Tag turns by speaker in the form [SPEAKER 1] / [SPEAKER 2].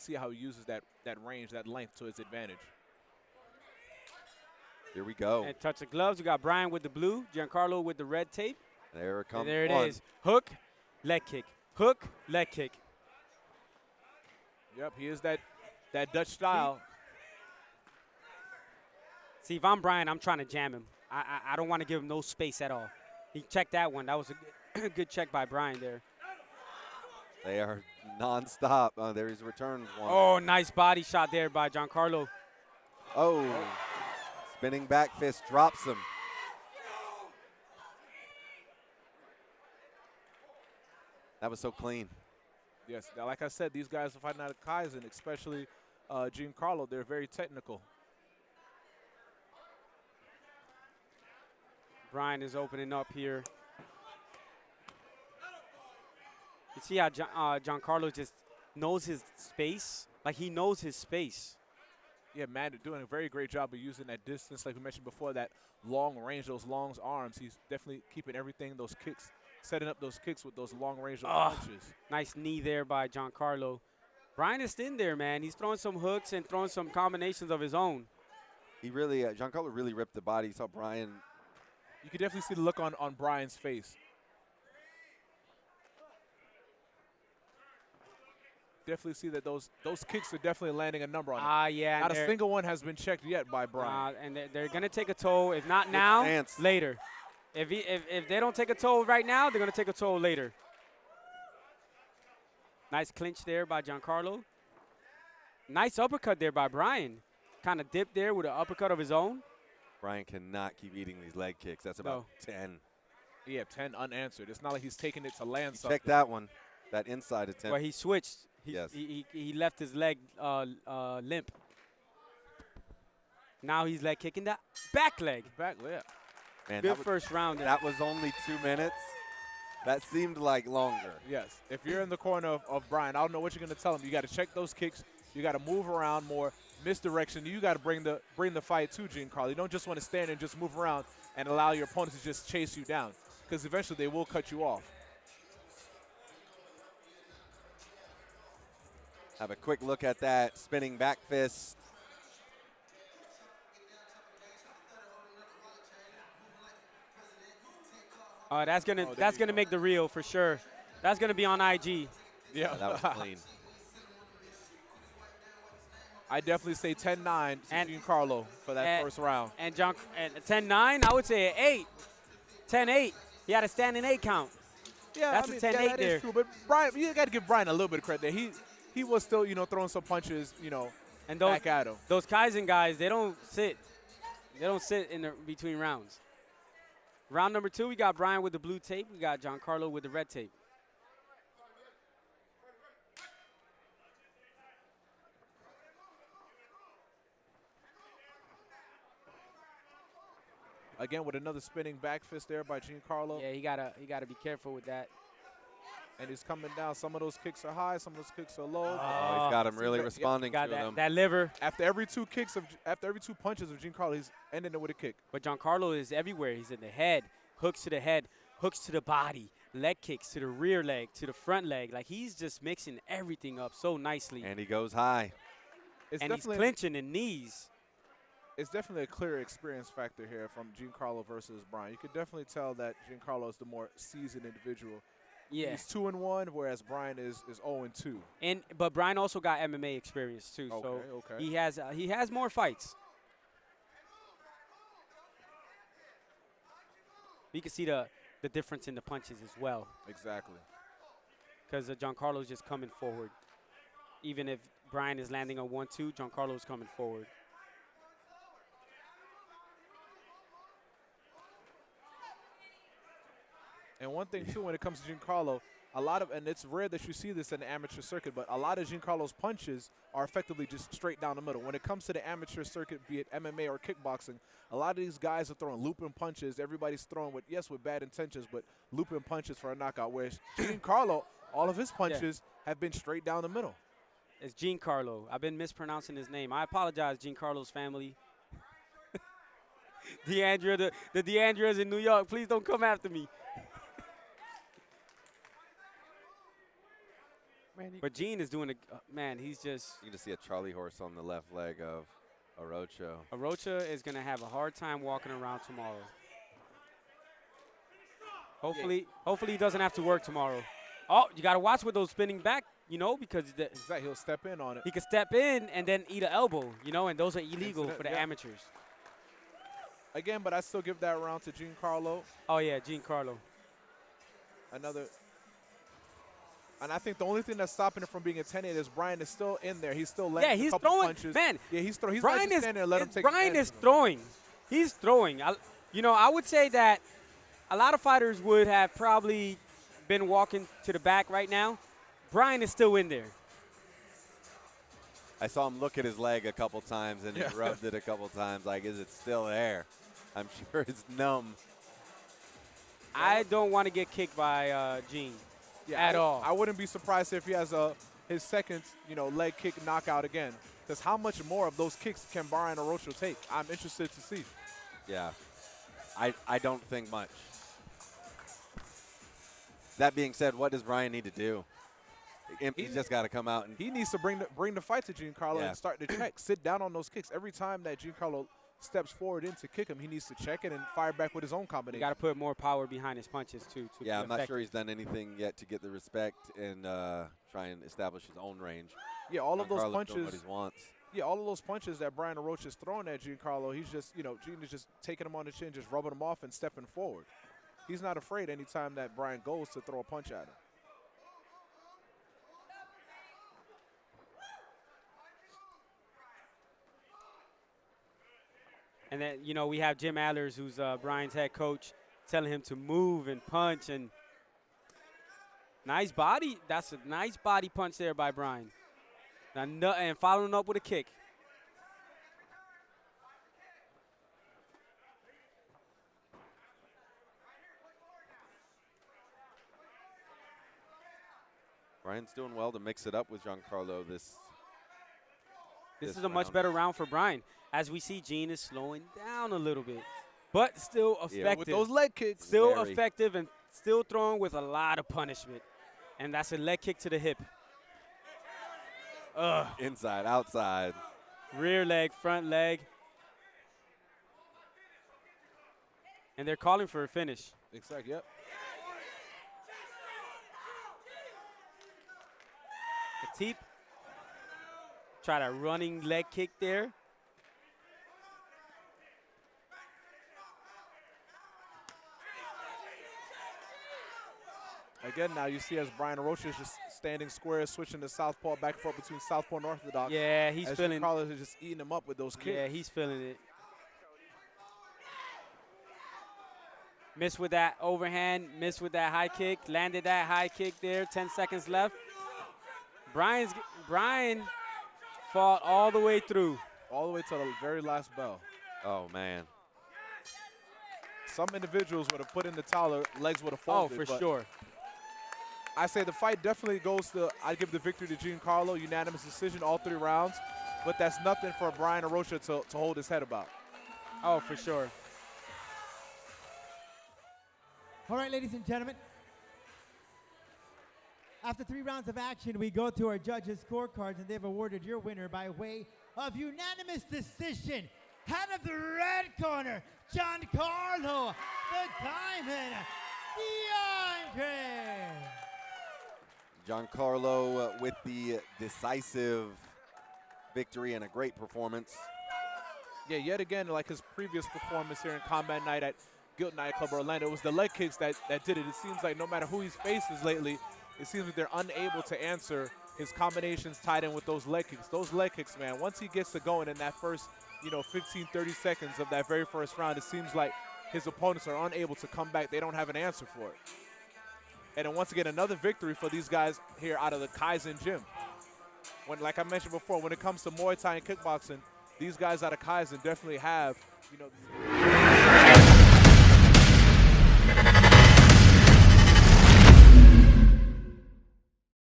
[SPEAKER 1] see how he uses that range, that length to his advantage.
[SPEAKER 2] Here we go.
[SPEAKER 3] And touch of gloves. We got Bryan with the blue, Giancarlo with the red tape.
[SPEAKER 2] There it comes.
[SPEAKER 3] And there it is. Hook, leg kick. Hook, leg kick.
[SPEAKER 1] Yep, he is that Dutch style.
[SPEAKER 3] See, if I'm Bryan, I'm trying to jam him. I don't want to give him no space at all. He checked that one. That was a good check by Bryan there.
[SPEAKER 2] They are nonstop. There he's returned one.
[SPEAKER 3] Oh, nice body shot there by Giancarlo.
[SPEAKER 2] Oh, spinning back fist drops him. That was so clean.
[SPEAKER 1] Yes, now, like I said, these guys are fighting out of Kaizen, especially Giancarlo. They're very technical.
[SPEAKER 3] Bryan is opening up here. You see how Giancarlo just knows his space? Like, he knows his space.
[SPEAKER 1] Yeah, man, doing a very great job of using that distance, like we mentioned before, that long range, those long arms. He's definitely keeping everything, those kicks, setting up those kicks with those long range punches.
[SPEAKER 3] Nice knee there by Giancarlo. Bryan is in there, man. He's throwing some hooks and throwing some combinations of his own.
[SPEAKER 2] He really, Giancarlo really ripped the body. You saw Bryan.
[SPEAKER 1] You could definitely see the look on Bryan's face. Definitely see that those kicks are definitely landing a number on him.
[SPEAKER 3] Yeah.
[SPEAKER 1] Not a single one has been checked yet by Bryan.
[SPEAKER 3] And they're going to take a toll. If not now, later. If they don't take a toll right now, they're going to take a toll later. Nice clinch there by Giancarlo. Nice uppercut there by Bryan. Kind of dipped there with an uppercut of his own.
[SPEAKER 2] Bryan cannot keep eating these leg kicks. That's about 10.
[SPEAKER 1] Yeah, 10 unanswered. It's not like he's taking it to land something.
[SPEAKER 2] Check that one, that inside attempt.
[SPEAKER 3] Well, he switched.
[SPEAKER 2] Yes.
[SPEAKER 3] He left his leg limp. Now he's leg kicking that back leg.
[SPEAKER 1] Back leg.
[SPEAKER 2] Man,
[SPEAKER 3] good first round.
[SPEAKER 2] That was only 2 minutes. That seemed like longer.
[SPEAKER 1] Yes. If you're in the corner of Bryan, I don't know what you're going to tell him. You got to check those kicks. You got to move around more. Misdirection. You got to bring the fight to Giancarlo. You don't just want to stand and just move around and allow your opponents to just chase you down, because eventually they will cut you off.
[SPEAKER 2] Have a quick look at that spinning back fist.
[SPEAKER 3] That's gonna make the reel for sure. That's gonna be on IG.
[SPEAKER 1] Yeah,
[SPEAKER 2] that was clean.
[SPEAKER 1] I definitely say 10-9 to Giancarlo for that first round.
[SPEAKER 3] And 10-9, I would say 8. 10-8. He had a standing 8 count.
[SPEAKER 1] Yeah,
[SPEAKER 3] that's a 10-8 there.
[SPEAKER 1] Is true, but Bryan, you got to give Bryan a little bit of credit there. He was still, throwing some punches,
[SPEAKER 3] and
[SPEAKER 1] back at him.
[SPEAKER 3] Those Kaizen guys, they don't sit. They don't sit in between rounds. Round number 2, we got Bryan with the blue tape. We got Giancarlo with the red tape.
[SPEAKER 1] Again, with another spinning back fist there by Giancarlo.
[SPEAKER 3] Yeah, he gotta be careful with that.
[SPEAKER 1] And he's coming down. Some of those kicks are high, some of those kicks are low.
[SPEAKER 2] Oh, he's got him really responding to them.
[SPEAKER 3] That liver.
[SPEAKER 1] After every two punches of Giancarlo, he's ending it with a kick.
[SPEAKER 3] But Giancarlo is everywhere. He's in the head, hooks to the head, hooks to the body, leg kicks to the rear leg, to the front leg. Like, he's just mixing everything up so nicely.
[SPEAKER 2] And he goes high.
[SPEAKER 3] And he's clinching in knees.
[SPEAKER 1] It's definitely a clear experience factor here from Giancarlo versus Bryan. You could definitely tell that Giancarlo is the more seasoned individual.
[SPEAKER 3] Yeah.
[SPEAKER 1] He's 2-1, whereas Bryan is 0-2.
[SPEAKER 3] But Bryan also got MMA experience too, so he has more fights. You can see the difference in the punches as well.
[SPEAKER 1] Exactly.
[SPEAKER 3] Because Giancarlo's just coming forward. Even if Bryan is landing on 1-2, Giancarlo's coming forward.
[SPEAKER 1] And one thing, too, when it comes to Giancarlo, and it's rare that you see this in the amateur circuit, but a lot of Giancarlo's punches are effectively just straight down the middle. When it comes to the amateur circuit, be it MMA or kickboxing, a lot of these guys are throwing looping punches. Everybody's throwing with bad intentions, but looping punches for a knockout. Whereas Giancarlo, all of his punches have been straight down the middle.
[SPEAKER 3] It's Giancarlo. I've been mispronouncing his name. I apologize, Giancarlo's family. Deandra, the Deandras in New York, please don't come after me. But Gene is doing man, he's just.
[SPEAKER 2] You can just see a Charlie horse on the left leg of Arocho.
[SPEAKER 3] Arocho is going to have a hard time walking around tomorrow. Hopefully he doesn't have to work tomorrow. Oh, you got to watch with those spinning back, you know, because
[SPEAKER 1] Exactly, he'll step in on it.
[SPEAKER 3] he could step in and then eat an elbow, you know, and those are illegal for the amateurs.
[SPEAKER 1] Again, but I still give that round to Giancarlo.
[SPEAKER 3] Oh, yeah, Giancarlo.
[SPEAKER 1] And I think the only thing that's stopping it from being a 10-8 is Bryan is still in there. He's still landing
[SPEAKER 3] he's
[SPEAKER 1] a couple
[SPEAKER 3] throwing.
[SPEAKER 1] punches.
[SPEAKER 3] Man,
[SPEAKER 1] yeah, he's throwing. He's
[SPEAKER 3] Bryan
[SPEAKER 1] not just standing there and let him take
[SPEAKER 3] Bryan is
[SPEAKER 1] advantage of him.
[SPEAKER 3] throwing. He's throwing. You know, I would say that a lot of fighters would have probably been walking to the back right now. Bryan is still in there.
[SPEAKER 2] I saw him look at his leg a couple times, and he rubbed it a couple times. Like, is it still there? I'm sure it's numb.
[SPEAKER 3] I don't want to get kicked by Gene at all.
[SPEAKER 1] I wouldn't be surprised if he has his second, leg kick knockout again. Because how much more of those kicks can Bryan Arocho take? I'm interested to see.
[SPEAKER 2] Yeah, I don't think much. That being said, what does Bryan need to do? He's just got to come out and
[SPEAKER 1] he needs to bring the fight to Giancarlo and start to check. Sit down on those kicks. Every time that Giancarlo steps forward in to kick him, he needs to check it and fire back with his own combination.
[SPEAKER 3] You got to put more power behind his punches too.
[SPEAKER 2] Yeah, I'm not sure he's done anything yet to get the respect and try and establish his own range.
[SPEAKER 1] Yeah, all of those punches.
[SPEAKER 2] What he wants.
[SPEAKER 1] Yeah, all of those punches that Bryan Arocho is throwing at Giancarlo, he's just, Gene is just taking him on the chin, just rubbing him off and stepping forward. He's not afraid anytime that Bryan goes to throw a punch at him.
[SPEAKER 3] And then, we have Jim Allers, who's Bryan's head coach, telling him to move and punch. And nice body. That's a nice body punch there by Bryan. And following up with a kick.
[SPEAKER 2] Bryan's doing well to mix it up with Giancarlo this
[SPEAKER 3] is a much better round for Bryan. As we see, Gene is slowing down a little bit, but still effective.
[SPEAKER 1] Yeah, with those leg kicks.
[SPEAKER 3] Still effective and still throwing with a lot of punishment. And that's a leg kick to the hip.
[SPEAKER 2] Inside, outside.
[SPEAKER 3] Rear leg, front leg. And they're calling for a finish.
[SPEAKER 1] Exactly, yep.
[SPEAKER 3] Teep. Try a running leg kick there.
[SPEAKER 1] Again, now you see as Bryan Arocho is just standing square, switching to southpaw, back and forth between southpaw and orthodox.
[SPEAKER 3] Yeah, he's feeling.
[SPEAKER 1] Giancarlo is just eating him up with those kicks.
[SPEAKER 3] Yeah, he's feeling it. Missed with that overhand, missed with that high kick, landed that high kick there. 10 seconds left. Bryan fought all the way through.
[SPEAKER 1] All the way to the very last bell.
[SPEAKER 2] Oh, man.
[SPEAKER 1] Some individuals would have put in the towel, legs would have folded.
[SPEAKER 3] Oh, for sure.
[SPEAKER 1] I say the fight definitely goes to, I give the victory to Giancarlo, unanimous decision, all 3 rounds. But that's nothing for Bryan Arocho to hold his head about.
[SPEAKER 3] Oh, for sure.
[SPEAKER 4] All right, ladies and gentlemen. After 3 rounds of action, we go to our judges' scorecards, and they've awarded your winner by way of unanimous decision. Head of the red corner, Giancarlo, the Diamond, DeAndre.
[SPEAKER 2] Giancarlo with the decisive victory and a great performance.
[SPEAKER 1] Yeah, yet again, like his previous performance here in Combat Night at Guild Nightclub Orlando, it was the leg kicks that did it. It seems like no matter who he faces lately, it seems like they're unable to answer his combinations tied in with those leg kicks. Those leg kicks, man, once he gets to going in that first, 15, 30 seconds of that very first round, it seems like his opponents are unable to come back. They don't have an answer for it. And then once again, another victory for these guys here out of the Kaizen gym. Like I mentioned before, when it comes to Muay Thai and kickboxing, these guys out of Kaizen definitely have,